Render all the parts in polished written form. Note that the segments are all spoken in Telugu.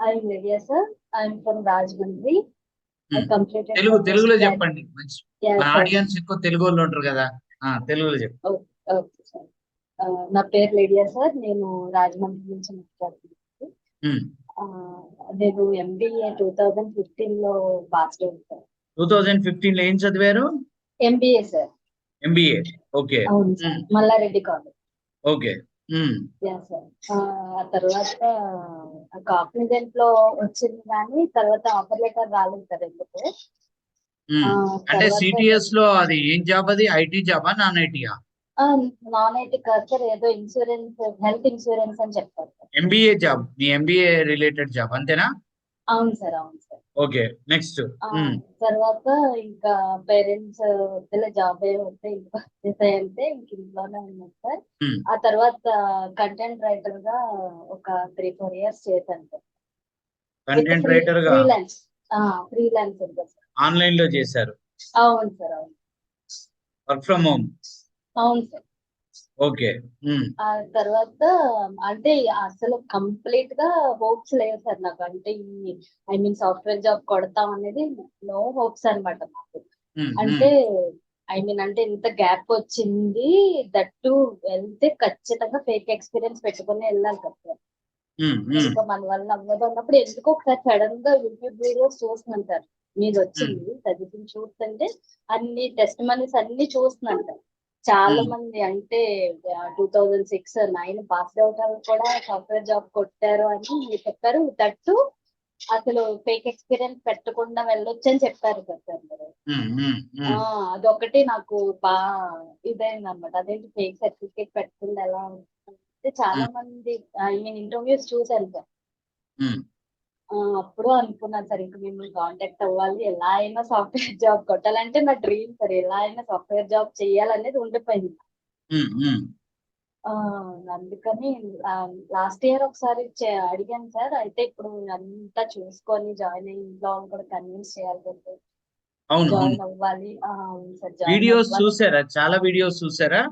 I'm Lydia, sir. I'm from Rajmundry. I completed తెలుగులో చెప్పండి. మంచి Yeah, మన sir. ఆడియన్స్ ఎక్కువ తెలుగు వాళ్ళు ఉంటారు కదా. తెలుగులో చెప్పండి. Okay, sir. నా పేరు లేడియా సార్. నేను రాజమండ్రి నుంచి మాట్లాడుతున్నాను. నేను MBA 2015 లో పాస్ అవుతాను. 2015 లో ఏం చదివారు? MBA sir. MBA. ఓకే. అవును sir. Malla Reddy college. Okay. Yeah sir. ఆ తర్వాత కాగ్నిజెంట్ లో వచ్చింది కానీ తర్వాత ఆఫర్ లెటర్ రాలేదు సార్ ఎందుకు. అంటే సిటిఎస్ లో అది ఏం జాబ్? అది ఐటీ జాబా నాన్ ఐటీయా? నాన్ ఐటీ కాదు సార్, ఏదో ఇన్సూరెన్స్, హెల్త్ ఇన్సూరెన్స్ అని చెప్తారు సార్. ఎంబీఏ జాబ్, మీ ఎంబీఏ రిలేటెడ్ జాబ్ అంతేనా? అవును సార్, అవును సార్. Okay, next. తర్వాత ఇంకా పేరెంట్స్ వద్దులే జాబ్ వస్తే ఇంకా అంటే ఇంక ఇంట్లోనే ఉన్నాను సార్. ఆ తర్వాత కంటెంట్ రైటర్ గా ఒక 3-4 years చేశాను సార్. కంటెంట్ రైటర్ గా ఫ్రీలాన్సర్ గా సార్. ఆన్లైన్ లో చేశారు? అవును సార్, అవును. Work from home? అవును సార్. ఓకే. ఆ తర్వాత అంటే అసలు కంప్లీట్ గా హోప్స్ లేవు సార్ నాకు. అంటే ఈ సాఫ్ట్వేర్ జాబ్ కొడతాం అనేది నో హోప్స్ అనమాట నాకు. అంటే అంటే ఇంత గ్యాప్ వచ్చింది, దట్టు వెళ్తే ఖచ్చితంగా ఫేక్ ఎక్స్పీరియన్స్ పెట్టుకుని వెళ్ళాలి కదా. ఇంకా మన వల్ల అవ్వదు అన్నప్పుడు ఎందుకో ఒకసారి సడన్ గా యూట్యూబ్ వీడియోస్ చూస్తున్నాను సార్. మీరు వచ్చింది చదివి చూస్తుంటే అన్ని టెస్ట్ మనీస్ అన్ని చూస్తున్నాను సార్. చాలా మంది అంటే 2006-9 పాస్ అవుట్ వాళ్ళు కూడా సాఫ్ట్వేర్ జాబ్ కొట్టారు అని చెప్పారు. దట్టు అసలు ఫేక్ ఎక్స్పీరియన్స్ పెట్టకుండా వెళ్ళొచ్చు అని చెప్పారు కదా సార్ మీరు. అదొకటి నాకు బాగా ఇదైంది అనమాట. అదేంటి ఫేక్ సర్టిఫికేట్ పెట్టకుండా ఎలా అంటే చాలా మంది ఇంటర్వ్యూస్ చూసాను సార్. అప్పుడు అనుకున్నాను సార్, ఇంకా మిమ్మల్ని కాంటాక్ట్ అవ్వాలి, ఎలా అయినా సాఫ్ట్వేర్ జాబ్ కొట్టాలంటే నా డ్రీమ్ సార్. ఎలా అయినా సాఫ్ట్వేర్ జాబ్ చేయాలనేది ఉండిపోయింది. అందుకని లాస్ట్ ఇయర్ ఒకసారి అడిగాను సార్. అయితే ఇప్పుడు అంతా చూసుకొని జాయిన్ అయ్యి ఇంట్లో కూడా కన్విన్స్ చేయాలి కదా, జాయిన్ అవ్వాలి. వీడియోస్ చూసారా? చాలా వీడియోస్ చూసారా?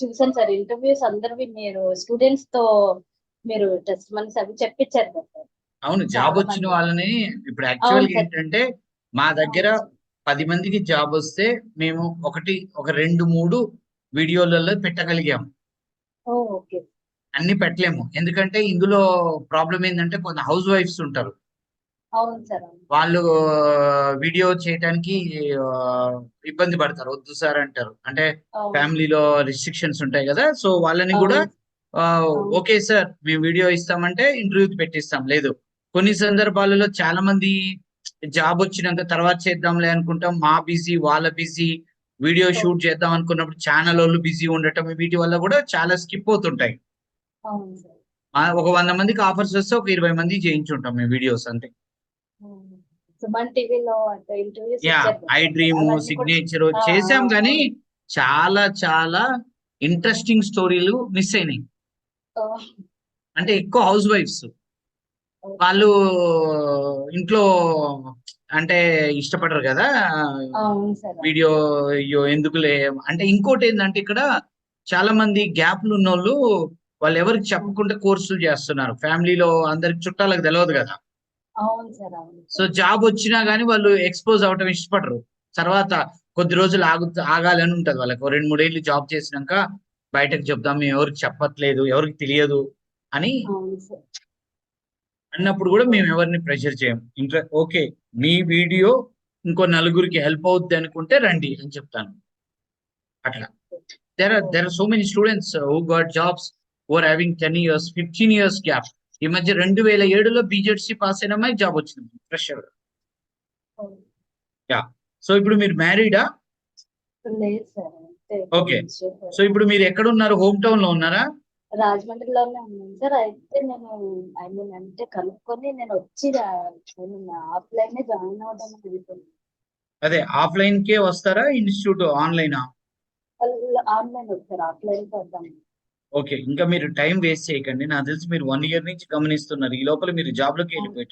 చూసాను సార్. ఇంటర్వ్యూస్ అందరివి మీరు స్టూడెంట్స్ తో మీరు టెస్ట్ మనీస్ అవి చెప్పించారు కదా సార్. అవును, జాబ్ వచ్చిన వాళ్ళని ఇప్పుడు యాక్చువల్ గా ఏంటంటే మా దగ్గర 10 మందికి జాబ్ వస్తే మేము ఒక 2-3 వీడియోలలో పెట్టగలిగాము. అన్ని పెట్టలేము, ఎందుకంటే ఇందులో ప్రాబ్లం ఏంటంటే కొంత హౌస్ వైఫ్స్ ఉంటారు. వాళ్ళు వీడియో చేయడానికి ఇబ్బంది పడతారు, వద్దు సార్ అంటారు. అంటే ఫ్యామిలీలో రిస్ట్రిక్షన్స్ ఉంటాయి కదా. సో వాళ్ళని కూడా ఓకే సార్ మేము వీడియో ఇస్తామంటే ఇంటర్వ్యూకి పెట్టిస్తాం. లేదు, కొన్ని సందర్భాలలో చాలా మంది జాబ్ వచ్చినాక తర్వాత చేద్దాంలే అనుకుంటాం. మా బిజీ, వాళ్ళ బిజీ, వీడియో షూట్ చేద్దాం అనుకున్నప్పుడు ఛానల్ వాళ్ళు బిజీ ఉండటం, వీటి వల్ల కూడా చాలా స్కిప్ అవుతుంటాయి. ఒక 100 మందికి ఆఫర్స్ వస్తే ఒక 20 మంది చేయించుంటాం మేము వీడియోస్ అంతే. ఐ డ్రీమ్, సిగ్నేచర్ చేసాం కానీ చాలా చాలా ఇంట్రెస్టింగ్ స్టోరీలు మిస్ అయినాయి. అంటే ఎక్కువ హౌస్ వైఫ్స్ వాళ్ళు ఇంట్లో అంటే ఇష్టపడరు కదా వీడియో ఎందుకులే అంటే. ఇంకోటి ఏంటంటే ఇక్కడ చాలా మంది గ్యాప్లు ఉన్నోళ్ళు వాళ్ళు ఎవరికి చెప్పకుండా కోర్సులు చేస్తున్నారు. ఫ్యామిలీలో అందరికి చుట్టాలకు తెలియదు కదా. సో జాబ్ వచ్చినా గానీ వాళ్ళు ఎక్స్పోజ్ అవటం ఇష్టపడరు. తర్వాత కొద్ది రోజులు ఆగాలని ఉంటది వాళ్ళకి. 2-3 ఏళ్ళు జాబ్ చేసినాక బయటకు చెప్దాం, మేము ఎవరికి చెప్పట్లేదు, ఎవరికి తెలియదు అని అన్నప్పుడు కూడా మేము ఎవరిని ప్రెషర్ చేయం. ఓకే మీ వీడియో ఇంకో నలుగురికి హెల్ప్ అవుద్ది అనుకుంటే రండి అని చెప్తాను. అట్లా there are so many students who got jobs who are having 10 years, 15 years gap. ఈ మధ్య 2007లో బీజెడ్సీ పాస్ అయిన అమ్మాయి జాబ్ వచ్చింది ఫ్రెషర్. సో ఇప్పుడు మీరు మ్యారీడా? ఓకే. సో ఇప్పుడు మీరు ఎక్కడ ఉన్నారు? హోమ్ టౌన్ లో ఉన్నారా? రాజమండ్రిలోనే ఉన్నాను సార్. అయితే నేను అంటే కనుక్కొని నేను వచ్చి ఆఫ్లైన్ జాయిన్ అవుదాం అనుకుంటున్నాను. అదే ఆఫ్లైన్ కే వస్తారా, ఇన్స్టిట్యూట్ ఆన్లైనా? ఆన్లైన్ వస్తారు, ఆఫ్లైన్ వద్దాం. ఓకే, ఇంకా మీరు టైం వేస్ట్ చేయకండి. నాకు తెలిసి మీరు 1 year నుంచి గమనిస్తున్నారు. ఈ లోపల మీరు జాబ్ లోకి వెళ్ళిపోయారు.